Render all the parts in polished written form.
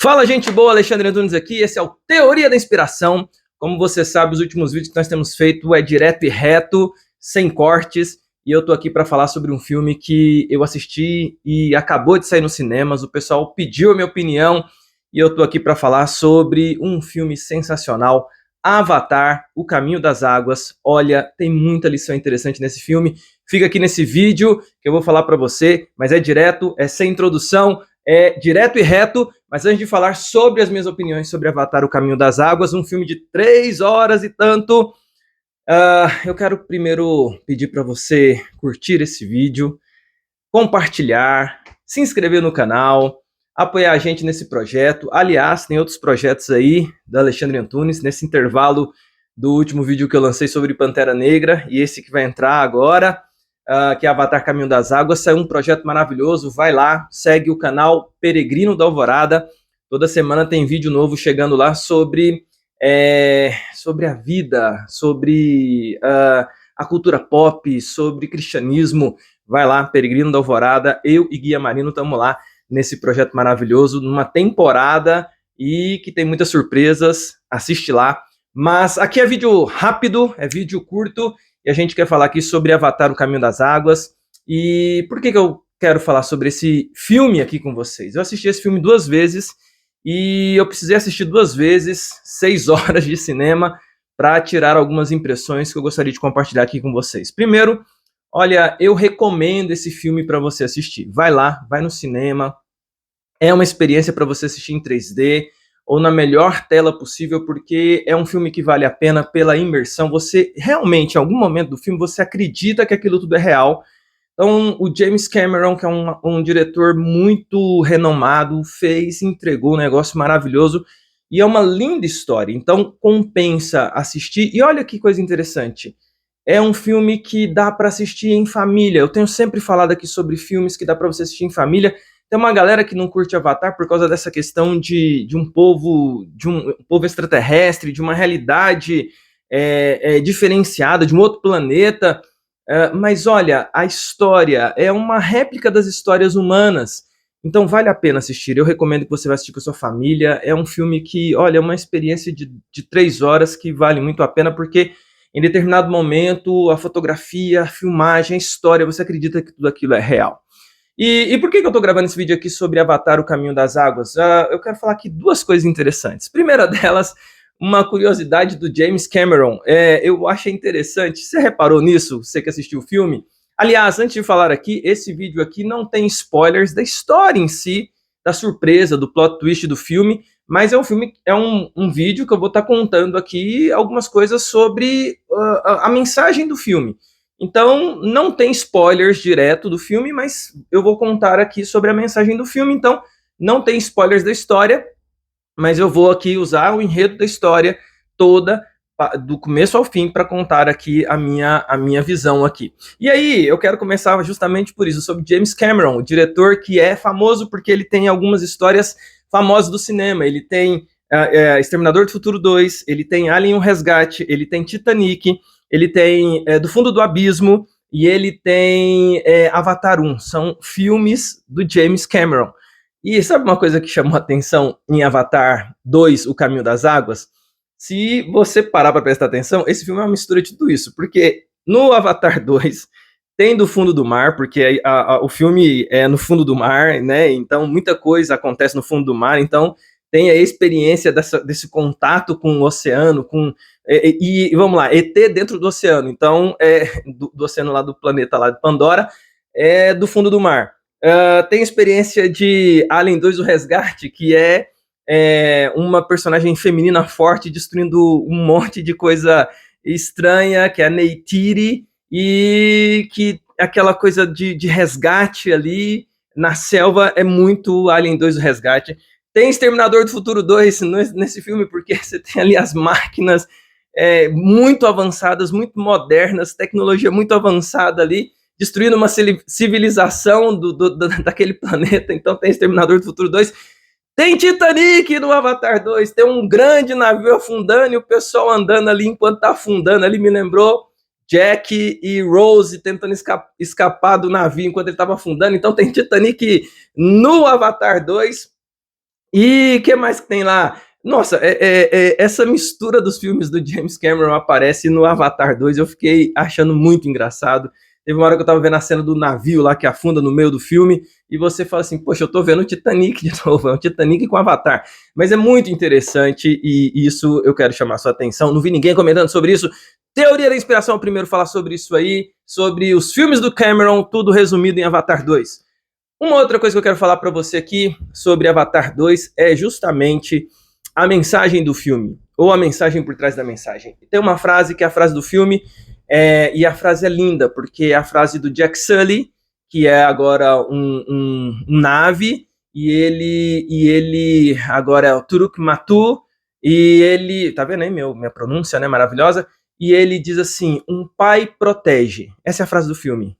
Fala, gente boa, Alexandre Antunes aqui, esse é o Teoria da Inspiração. Como você sabe, os últimos vídeos que nós temos feito é direto e reto, sem cortes, e eu tô aqui para falar sobre um filme que eu assisti e acabou de sair nos cinemas, o pessoal pediu a minha opinião, e eu tô aqui para falar sobre um filme sensacional, Avatar, O Caminho das Águas. Olha, tem muita lição interessante nesse filme, fica aqui nesse vídeo que eu vou falar para você, mas é direto, é sem introdução, é direto e reto. Mas antes de falar sobre as minhas opiniões sobre Avatar, O Caminho das Águas, um filme de 3 horas e tanto, eu quero primeiro pedir para você curtir esse vídeo, compartilhar, se inscrever no canal, apoiar a gente nesse projeto. Aliás, tem outros projetos aí da Alexandre Antunes, nesse intervalo do último vídeo que eu lancei sobre Pantera Negra, e esse que vai entrar agora, que é Avatar Caminho das Águas, saiu um projeto maravilhoso. Vai lá, segue o canal Peregrino da Alvorada, toda semana tem vídeo novo chegando lá sobre a vida, sobre a cultura pop, sobre cristianismo. Vai lá, Peregrino da Alvorada, eu e Guia Marino estamos lá nesse projeto maravilhoso, numa temporada e que tem muitas surpresas, assiste lá. Mas aqui é vídeo rápido, é vídeo curto, e a gente quer falar aqui sobre Avatar, O Caminho das Águas. E por que eu quero falar sobre esse filme aqui com vocês? Eu assisti esse filme 2 vezes, e eu precisei assistir 2 vezes, 6 horas de cinema, para tirar algumas impressões que eu gostaria de compartilhar aqui com vocês. Primeiro, olha, eu recomendo esse filme para você assistir. Vai lá, vai no cinema, é uma experiência para você assistir em 3D, ou na melhor tela possível, porque é um filme que vale a pena pela imersão. Você realmente, em algum momento do filme, você acredita que aquilo tudo é real. Então, o James Cameron, que é um diretor muito renomado, entregou um negócio maravilhoso, e é uma linda história. Então, compensa assistir. E olha que coisa interessante, é um filme que dá para assistir em família. Eu tenho sempre falado aqui sobre filmes que dá para você assistir em família. Tem uma galera que não curte Avatar por causa dessa questão de um povo extraterrestre, de uma realidade diferenciada, de um outro planeta. Mas olha, a história é uma réplica das histórias humanas. Então vale a pena assistir. Eu recomendo que você vá assistir com a sua família. É um filme que, olha, é uma experiência de 3 horas que vale muito a pena, porque em determinado momento a fotografia, a filmagem, a história, você acredita que tudo aquilo é real. E por que eu estou gravando esse vídeo aqui sobre Avatar, O Caminho das Águas? Eu quero falar aqui 2 coisas interessantes. Primeira delas, uma curiosidade do James Cameron. Eu achei interessante. Você reparou nisso, você que assistiu o filme? Aliás, antes de falar aqui, esse vídeo aqui não tem spoilers da história em si, da surpresa, do plot twist do filme, mas é um vídeo que eu vou estar contando aqui algumas coisas sobre a mensagem do filme. Então, não tem spoilers direto do filme, mas eu vou contar aqui sobre a mensagem do filme. Então, não tem spoilers da história, mas eu vou aqui usar o enredo da história toda, do começo ao fim, para contar aqui a minha visão aqui. E aí, eu quero começar justamente por isso, sobre James Cameron, o diretor que é famoso porque ele tem algumas histórias famosas do cinema. Ele tem Exterminador do Futuro 2, ele tem Alien, o Resgate, ele tem Titanic, ele tem Do Fundo do Abismo, e ele tem Avatar 1. São filmes do James Cameron. E sabe uma coisa que chamou a atenção em Avatar 2, O Caminho das Águas? Se você parar para prestar atenção, esse filme é uma mistura de tudo isso, porque no Avatar 2 tem Do Fundo do Mar, porque o filme é no fundo do mar, né? Então muita coisa acontece no fundo do mar, então tem a experiência desse contato com o oceano, e vamos lá, ET dentro do oceano. Então, do oceano lá do planeta lá de Pandora, do fundo do mar. Tem a experiência de Alien 2, O Resgate, que é uma personagem feminina forte destruindo um monte de coisa estranha, que é a Neytiri, e que aquela coisa de resgate ali na selva é muito Alien 2, O Resgate. Tem Exterminador do Futuro 2 nesse filme, porque você tem ali as máquinas muito avançadas, muito modernas, tecnologia muito avançada ali, destruindo uma civilização daquele planeta. Então tem Exterminador do Futuro 2. Tem Titanic no Avatar 2, tem um grande navio afundando e o pessoal andando ali enquanto tá afundando. Ali me lembrou Jack e Rose tentando escapar do navio enquanto ele estava afundando. Então tem Titanic no Avatar 2. E o que mais que tem lá? Nossa, essa mistura dos filmes do James Cameron aparece no Avatar 2, eu fiquei achando muito engraçado. Teve uma hora que eu tava vendo a cena do navio lá que afunda no meio do filme, e você fala assim, poxa, eu tô vendo o Titanic de novo, é um Titanic com Avatar. Mas é muito interessante, e isso eu quero chamar sua atenção. Não vi ninguém comentando sobre isso. Teoria da inspiração, primeiro falar sobre isso aí, sobre os filmes do Cameron, tudo resumido em Avatar 2. Uma outra coisa que eu quero falar para você aqui sobre Avatar 2 é justamente a mensagem do filme, ou a mensagem por trás da mensagem. Tem uma frase que é a frase do filme, e a frase é linda, porque é a frase do Jack Sully, que é agora um nave, e ele agora é o Turuk Matu, e ele, tá vendo aí minha pronúncia, né, maravilhosa? E ele diz assim, um pai protege. Essa é a frase do filme.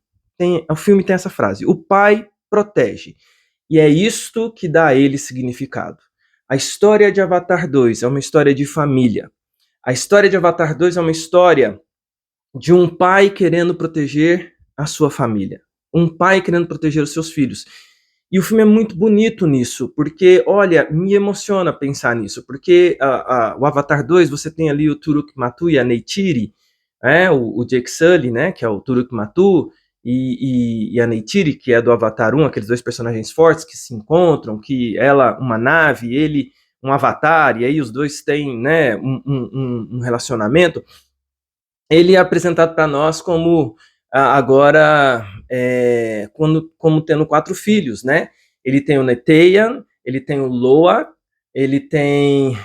O filme tem essa frase, o pai protege. E é isto que dá a ele significado. A história de Avatar 2 é uma história de família. A história de Avatar 2 é uma história de um pai querendo proteger a sua família. Um pai querendo proteger os seus filhos. E o filme é muito bonito nisso, porque, olha, me emociona pensar nisso, porque o Avatar 2, você tem ali o Turuk Matu e a Neytiri, o Jake Sully, né, que é o Turuk Matu, e a Neytiri, que é do Avatar 1, aqueles dois personagens fortes que se encontram, que ela, uma nave, ele, um avatar, e aí os dois têm, né, um relacionamento. Ele é apresentado para nós como agora como tendo 4 filhos, né? Ele tem o Neteian, ele tem o Loa, ele tem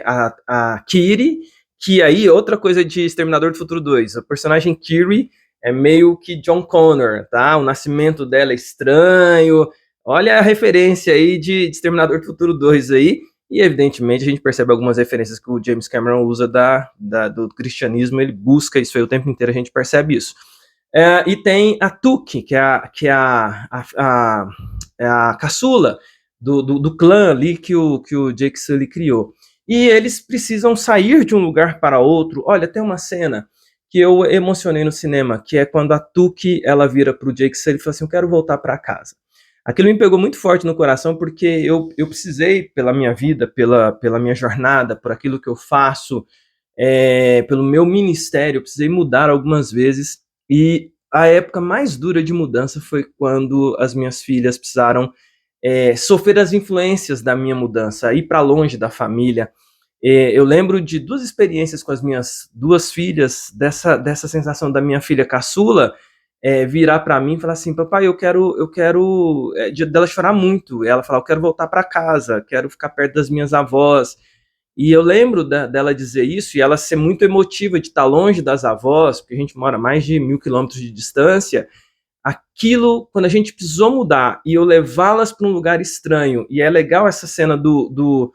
a Kiri, que aí, outra coisa de Exterminador do Futuro 2, o personagem Kiri é meio que John Connor, tá? O nascimento dela é estranho, olha a referência aí de Exterminador do Futuro 2 aí, e, evidentemente, a gente percebe algumas referências que o James Cameron usa do cristianismo, ele busca isso aí o tempo inteiro, a gente percebe isso. E tem a Tuki, que é a caçula do clã ali que o Jake Sully criou. E eles precisam sair de um lugar para outro. Olha, tem uma cena que eu emocionei no cinema, que é quando a Tuki, ela vira pro Jake Sully e fala assim, eu quero voltar para casa. Aquilo me pegou muito forte no coração, porque eu precisei, pela minha vida, pela minha jornada, por aquilo que eu faço, pelo meu ministério, eu precisei mudar algumas vezes, e a época mais dura de mudança foi quando as minhas filhas precisaram sofrer as influências da minha mudança, ir para longe da família. Eu lembro de 2 experiências com as minhas 2 filhas, dessa sensação da minha filha caçula, virar para mim e falar assim, papai, eu quero dela chorar muito, e ela falar, eu quero voltar para casa, quero ficar perto das minhas avós. E eu lembro dela dizer isso, e ela ser muito emotiva de estar longe das avós, porque a gente mora a mais de 1.000 quilômetros de distância. Aquilo, quando a gente precisou mudar e eu levá-las para um lugar estranho, e é legal essa cena do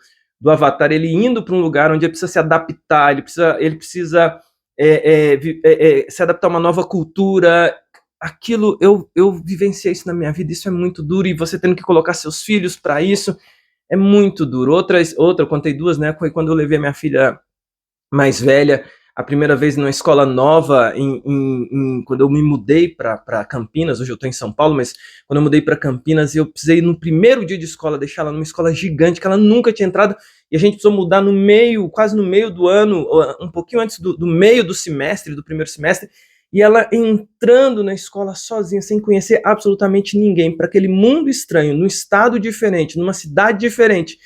Avatar, ele indo para um lugar onde ele precisa se adaptar, ele precisa se adaptar a uma nova cultura. Aquilo, eu vivenciei isso na minha vida, isso é muito duro, e você tendo que colocar seus filhos para isso, é muito duro. Outra, eu contei 2, né, foi quando eu levei a minha filha mais velha, a primeira vez numa escola nova, quando eu me mudei para Campinas. Hoje eu estou em São Paulo, mas quando eu mudei para Campinas, eu precisei, no primeiro dia de escola, deixar ela numa escola gigante, que ela nunca tinha entrado, e a gente precisou mudar no meio, quase no meio do ano, um pouquinho antes do meio do semestre, do primeiro semestre, e ela entrando na escola sozinha, sem conhecer absolutamente ninguém, para aquele mundo estranho, num estado diferente, numa cidade diferente,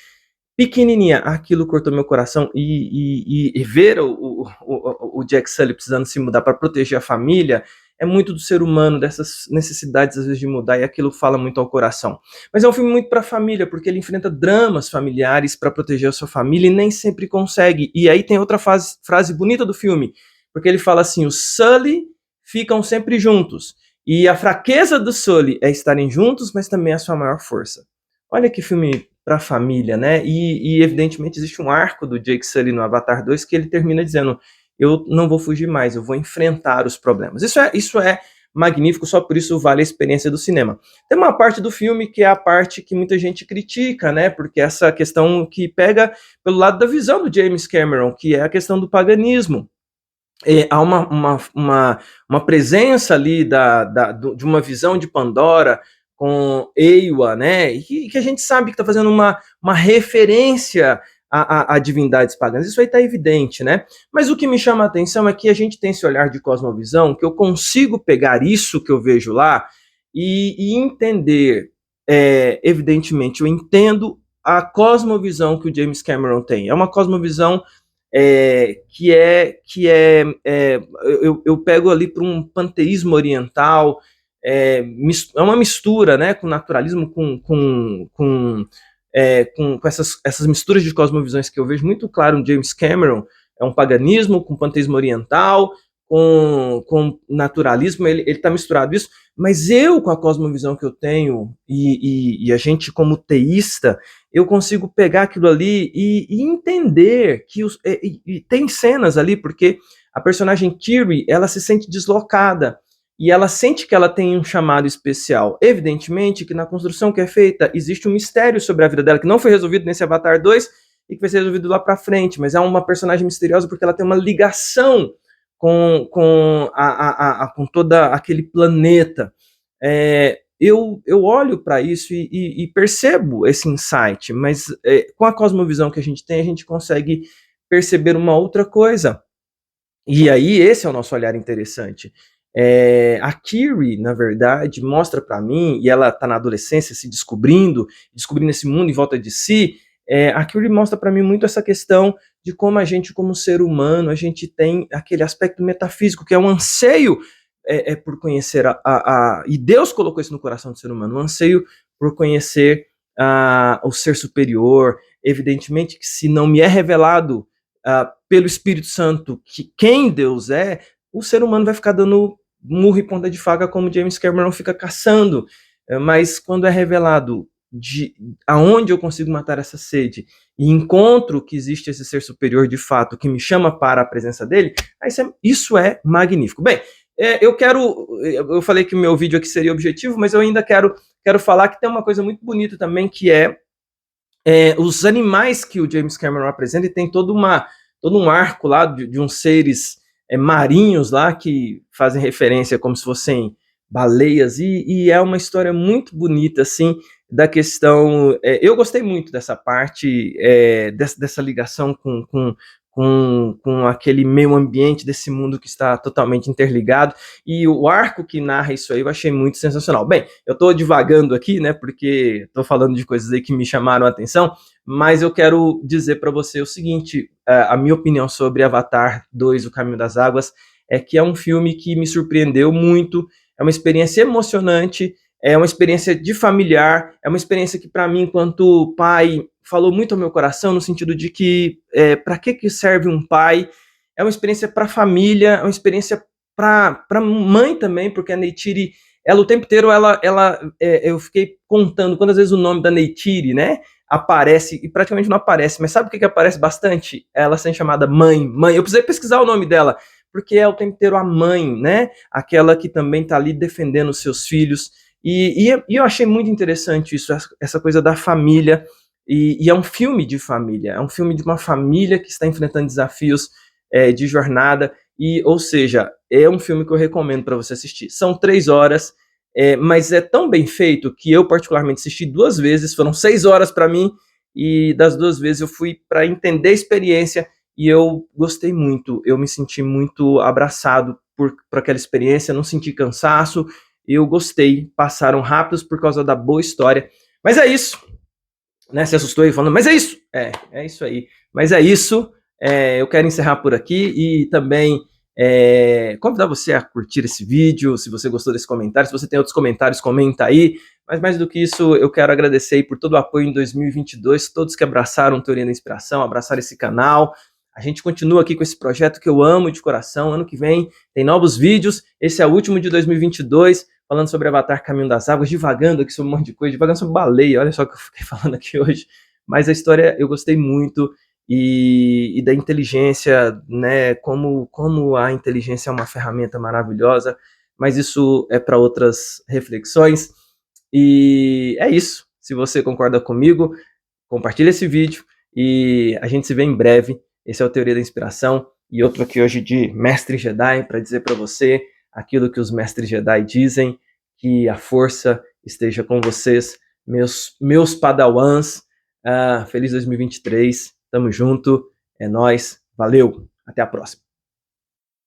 pequenininha. Aquilo cortou meu coração, e ver o Jack Sully precisando se mudar para proteger a família é muito do ser humano, dessas necessidades às vezes de mudar, e aquilo fala muito ao coração. Mas é um filme muito para a família, porque ele enfrenta dramas familiares para proteger a sua família e nem sempre consegue. E aí tem outra frase bonita do filme, porque ele fala assim, os Sully ficam sempre juntos, e a fraqueza do Sully é estarem juntos, mas também é a sua maior força. Olha que filme para a família, né? E evidentemente existe um arco do Jake Sully no Avatar 2 que ele termina dizendo, eu não vou fugir mais, eu vou enfrentar os problemas. Isso é magnífico, só por isso vale a experiência do cinema. Tem uma parte do filme que é a parte que muita gente critica, né? Porque essa questão que pega pelo lado da visão do James Cameron, que é a questão do paganismo. Há uma presença ali de uma visão de Pandora com Eywa, né? E que a gente sabe que está fazendo uma referência a divindades pagãs. Isso aí está evidente, né? Mas o que me chama a atenção é que a gente tem esse olhar de cosmovisão, que eu consigo pegar isso que eu vejo lá e entender, evidentemente, eu entendo a cosmovisão que o James Cameron tem. É uma cosmovisão eu pego ali para um panteísmo oriental, é uma mistura, né, com naturalismo, com essas misturas de cosmovisões que eu vejo muito claro no James Cameron. É um paganismo com panteísmo oriental, com naturalismo, ele está misturado isso, mas eu, com a cosmovisão que eu tenho, e a gente como teísta, eu consigo pegar aquilo ali e entender que tem cenas ali, porque a personagem Kiri, ela se sente deslocada, e ela sente que ela tem um chamado especial. Evidentemente que na construção que é feita, existe um mistério sobre a vida dela, que não foi resolvido nesse Avatar 2, e que vai ser resolvido lá pra frente, mas é uma personagem misteriosa porque ela tem uma ligação com todo aquele planeta. Eu olho para isso e percebo esse insight, mas com a cosmovisão que a gente tem, a gente consegue perceber uma outra coisa. E aí, esse é o nosso olhar interessante. A Kiri, na verdade, mostra para mim, e ela está na adolescência se descobrindo esse mundo em volta de si. A Kiri mostra para mim muito essa questão de como a gente, como ser humano, a gente tem aquele aspecto metafísico, que é um anseio por conhecer e Deus colocou isso no coração do ser humano, um anseio por conhecer o ser superior. Evidentemente que se não me é revelado pelo Espírito Santo que quem Deus é, o ser humano vai ficar dando murro e ponta de faca, como James Cameron fica caçando. Mas quando é revelado de aonde eu consigo matar essa sede e encontro que existe esse ser superior de fato que me chama para a presença dele, isso é magnífico. Bem, eu falei que o meu vídeo aqui seria objetivo, mas eu ainda quero falar que tem uma coisa muito bonita também, que os animais que o James Cameron apresenta, e tem todo um arco lá de uns seres marinhos lá que fazem referência como se fossem baleias, e é uma história muito bonita, assim, da questão. Eu gostei muito dessa parte, dessa ligação com aquele meio ambiente desse mundo que está totalmente interligado, e o arco que narra isso aí eu achei muito sensacional. Bem, eu estou divagando aqui, né, porque estou falando de coisas aí que me chamaram a atenção, mas eu quero dizer para você o seguinte: a minha opinião sobre Avatar 2, O Caminho das Águas, é que é um filme que me surpreendeu muito, é uma experiência emocionante, é uma experiência de familiar, é uma experiência que, para mim, enquanto pai, falou muito ao meu coração, no sentido de que para que serve um pai? É uma experiência para família, é uma experiência para mãe também, porque a Neytiri, ela o tempo inteiro, eu fiquei contando quantas vezes o nome da Neytiri, né, aparece, e praticamente não aparece, mas sabe o que aparece bastante? Ela sendo chamada mãe. Eu precisei pesquisar o nome dela, porque é o tempo inteiro a mãe, né, aquela que também está ali defendendo os seus filhos. E eu achei muito interessante isso, essa coisa da família, e é um filme de família, é um filme de uma família que está enfrentando desafios de jornada, ou seja, é um filme que eu recomendo para você assistir. São 3 horas, mas é tão bem feito que eu particularmente assisti 2 vezes, foram 6 horas para mim, e das 2 vezes eu fui para entender a experiência, e eu gostei muito, eu me senti muito abraçado por aquela experiência, não senti cansaço, eu gostei, passaram rápidos por causa da boa história. Mas é isso, né? Se assustou aí falando, mas é isso, é isso aí. Mas é isso, eu quero encerrar por aqui e também convidar você a curtir esse vídeo, se você gostou desse comentário, se você tem outros comentários, comenta aí. Mas mais do que isso, eu quero agradecer aí por todo o apoio em 2022, todos que abraçaram Teoria da Inspiração, abraçaram esse canal. A gente continua aqui com esse projeto que eu amo de coração. Ano que vem tem novos vídeos, esse é o último de 2022, falando sobre Avatar Caminho das Águas, divagando aqui sobre um monte de coisa, divagando sobre baleia, olha só o que eu fiquei falando aqui hoje. Mas a história eu gostei muito, e da inteligência, né, como a inteligência é uma ferramenta maravilhosa, mas isso é para outras reflexões. E é isso. Se você concorda comigo, compartilha esse vídeo e a gente se vê em breve. Esse é o Teoria da Inspiração, e eu tô aqui hoje de Mestre Jedi para dizer para você aquilo que os Mestres Jedi dizem, que a força esteja com vocês, meus padawans. Feliz 2023, tamo junto, é nóis, valeu, até a próxima.